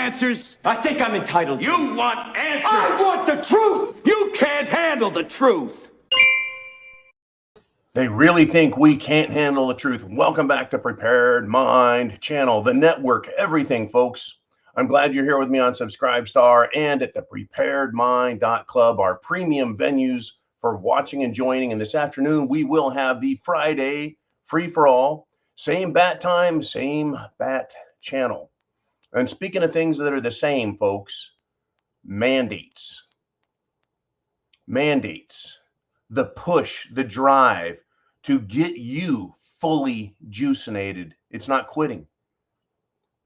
answers? I think I'm entitled. You want answers! I want the truth! You can't handle the truth! They really think we can't handle the truth. Welcome back to Prepared Mind channel, the network, everything, folks. I'm glad you're here with me on Subscribestar and at the thepreparedmind.club, our premium venues for watching and joining. And this afternoon, we will have the Friday free-for-all. Same bat time, same bat channel. And speaking of things that are the same, folks, mandates. Mandates. The push, the drive to get you fully juicinated. It's not quitting.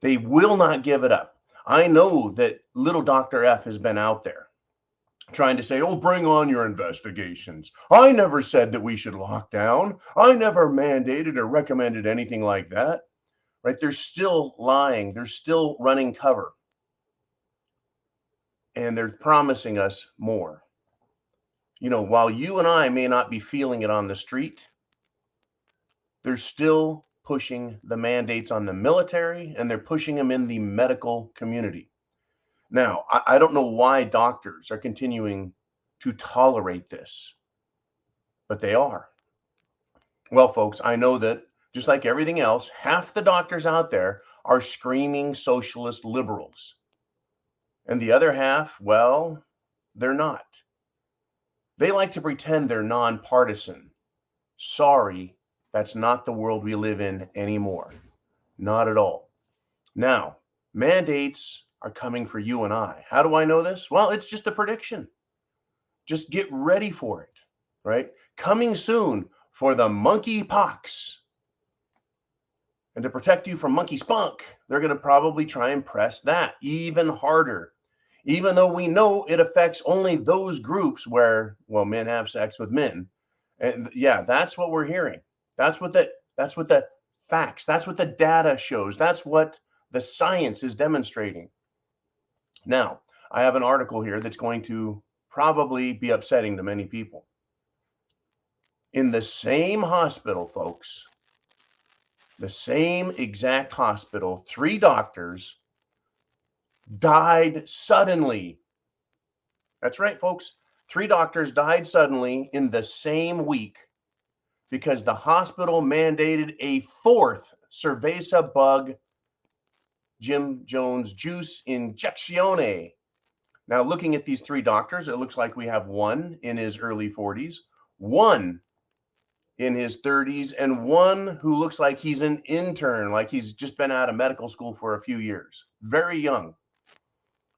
They will not give it up. I know that little Dr. F has been out there trying to say, oh, bring on your investigations. I never said that we should lock down. I never mandated or recommended anything like that. Right? They're still lying. They're still running cover. And they're promising us more. You know, while you and I may not be feeling it on the street, they're still pushing the mandates on the military, and they're pushing them in the medical community. Now, I don't know why doctors are continuing to tolerate this, but they are. Well, folks, I know that just like everything else, half the doctors out there are screaming socialist liberals. And the other half, well, they're not. They like to pretend they're nonpartisan. Sorry, that's not the world we live in anymore. Not at all. Now, mandates are coming for you and I. How do I know this? Well, it's just a prediction. Just get ready for it, right? Coming soon for the monkeypox. And to protect you from monkey spunk, they're going to probably try and press that even harder. Even though we know it affects only those groups where, well, men have sex with men. And yeah, that's what we're hearing. That's what the facts, that's what the data shows. That's what the science is demonstrating. Now, I have an article here that's going to probably be upsetting to many people. In the same hospital, folks, the same exact hospital, 3 doctors died suddenly. That's right, folks. 3 doctors died suddenly in the same week because the hospital mandated a 4th cerveza bug Jim Jones juice injeccione. Now, looking at these 3 doctors, it looks like we have one in his early 40s, one in his 30s, and one who looks like he's an intern, like he's just been out of medical school for a few years. Very young,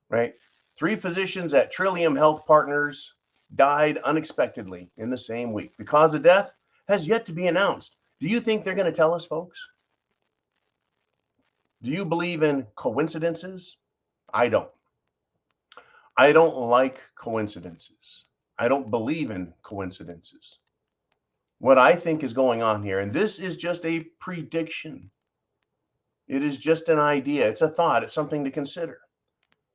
right? 3 physicians at Trillium Health Partners died unexpectedly in the same week. The cause of death has yet to be announced. Do you think they're going to tell us, folks? Do you believe in coincidences? I don't. I don't like coincidences. I don't believe in coincidences. What I think is going on here, and this is just a prediction. It is just an idea. It's a thought. It's something to consider.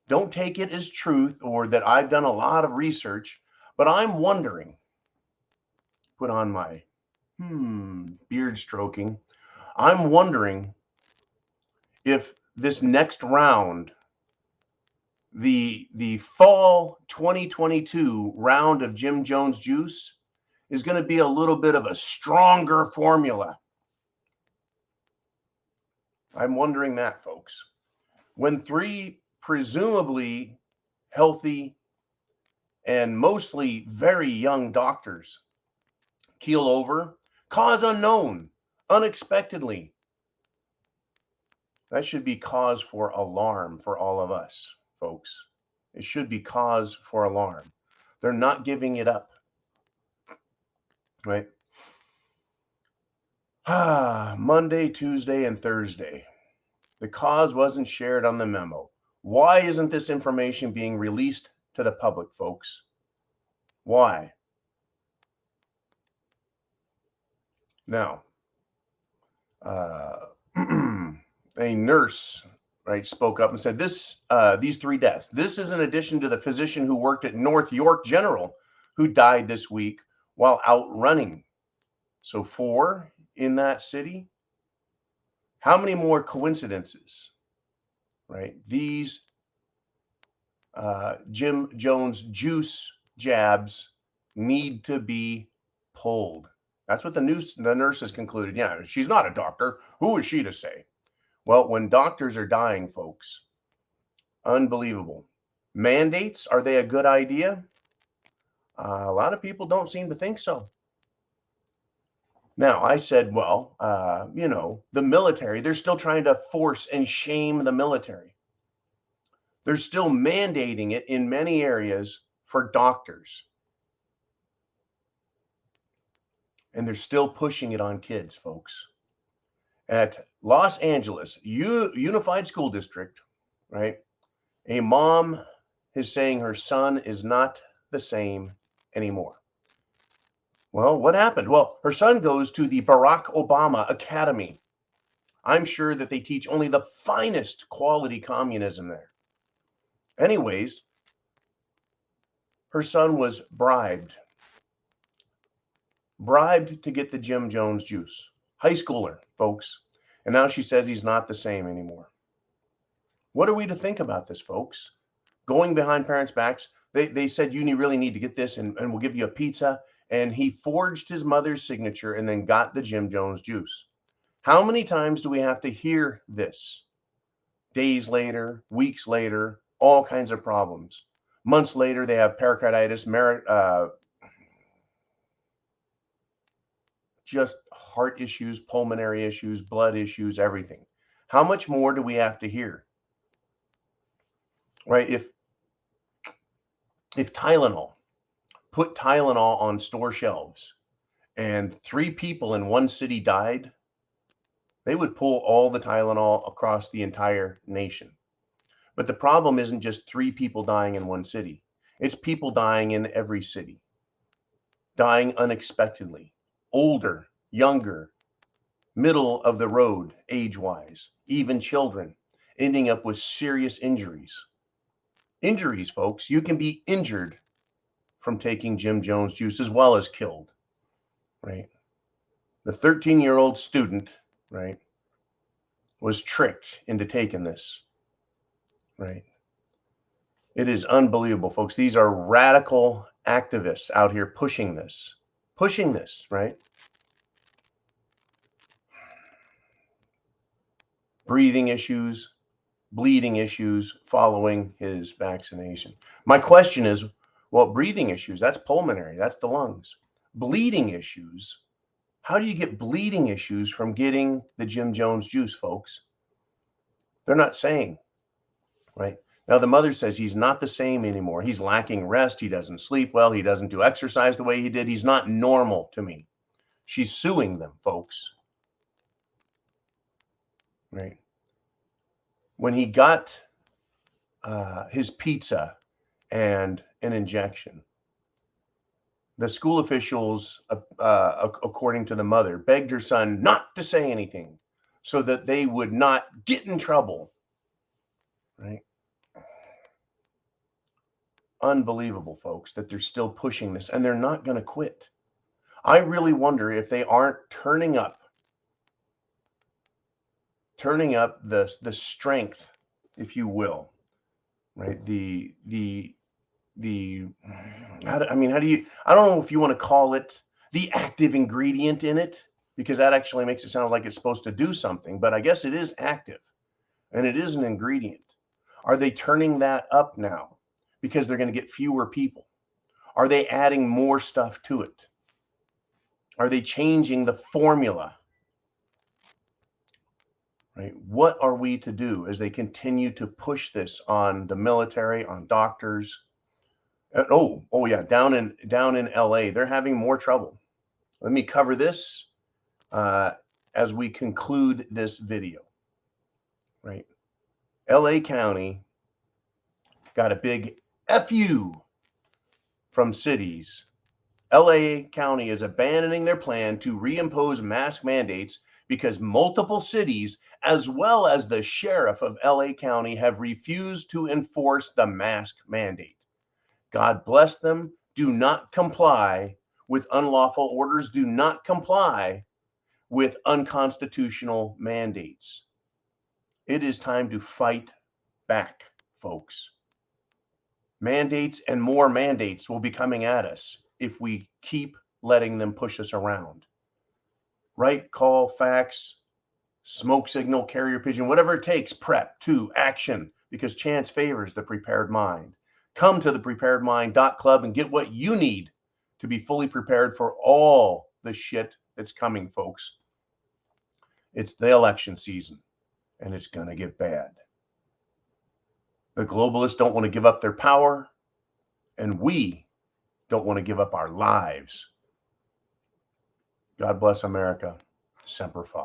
Don't take it as truth or that I've done a lot of research, but I'm wondering, put on my beard stroking. I'm wondering if this next round, the fall 2022 round of Jim Jones juice is going to be a little bit of a stronger formula. I'm wondering that, folks. When 3 presumably healthy and mostly very young doctors keel over, cause unknown, unexpectedly, that should be cause for alarm for all of us, folks. It should be cause for alarm. They're not giving it up, right? Monday, Tuesday, and Thursday. The cause wasn't shared on the memo. Why isn't this information being released to the public, folks? Why? Now, a nurse, right, spoke up and said, these 3 deaths, this is in addition to the physician who worked at North York General who died this week while out running. So 4 in that city. How many more coincidences, right? These Jim Jones juice jabs need to be pulled. That's what the nurse has concluded. Yeah, she's not a doctor. Who is she to say? Well, when doctors are dying, folks, unbelievable. Mandates, are they a good idea? A lot of people don't seem to think so. Now, I said, well, the military, they're still trying to force and shame the military. They're still mandating it in many areas for doctors. And they're still pushing it on kids, folks. At Los Angeles Unified School District, right? A mom is saying her son is not the same anymore. Well, what happened? Well, her son goes to the Barack Obama Academy. I'm sure that they teach only the finest quality communism there. Anyways, her son was bribed to get the Jim Jones juice. High schooler, folks. And now she says he's not the same anymore. What are we to think about this, folks? Going behind parents' backs, they said, you really need to get this and we'll give you a pizza. And he forged his mother's signature and then got the Jim Jones juice. How many times do we have to hear this? Days later, weeks later, all kinds of problems. Months later, they have pericarditis, just heart issues, pulmonary issues, blood issues, everything. How much more do we have to hear? Right? If Tylenol, put Tylenol on store shelves and 3 people in one city died, they would pull all the Tylenol across the entire nation. But the problem isn't just 3 people dying in one city. It's people dying in every city, dying unexpectedly, older, younger, middle of the road, age-wise, even children ending up with serious injuries. Injuries, folks, you can be injured from taking Jim Jones juice as well as killed, right? The 13-year-old student, right, was tricked into taking this, right? It is unbelievable, folks. These are radical activists out here pushing this, right? Breathing issues, bleeding issues following his vaccination. My question is, well, breathing issues, that's pulmonary, that's the lungs. Bleeding issues, how do you get bleeding issues from getting the Jim Jones juice, folks? They're not saying, right? Now, the mother says he's not the same anymore. He's lacking rest. He doesn't sleep well. He doesn't do exercise the way he did. He's not normal to me. She's suing them, folks. Right? When he got his pizza and an injection, the school officials, according to the mother, begged her son not to say anything so that they would not get in trouble. Right? Unbelievable, folks, that they're still pushing this and they're not going to quit. I really wonder if they aren't turning up the strength, if you will, right? How do you, I don't know if you want to call it the active ingredient in it, because that actually makes it sound like it's supposed to do something, but I guess it is active and it is an ingredient. Are they turning that up now because they're going to get fewer people? Are they adding more stuff to it? Are they changing the formula? Right? What are we to do as they continue to push this on the military, on doctors? Oh yeah, down in LA, they're having more trouble. Let me cover this as we conclude this video. Right? LA County got a big FU from cities. LA County is abandoning their plan to reimpose mask mandates because multiple cities, as well as the sheriff of LA County, have refused to enforce the mask mandate. God bless them. Do not comply with unlawful orders. Do not comply with unconstitutional mandates. It is time to fight back, folks. Mandates and more mandates will be coming at us if we keep letting them push us around. Write, call, fax, smoke signal, carrier pigeon, whatever it takes, prep to action, because chance favors the prepared mind. Come to the thepreparedmind.club and get what you need to be fully prepared for all the shit that's coming, folks. It's the election season, and it's going to get bad. The globalists don't want to give up their power, and we don't want to give up our lives. God bless America. Semper Fi.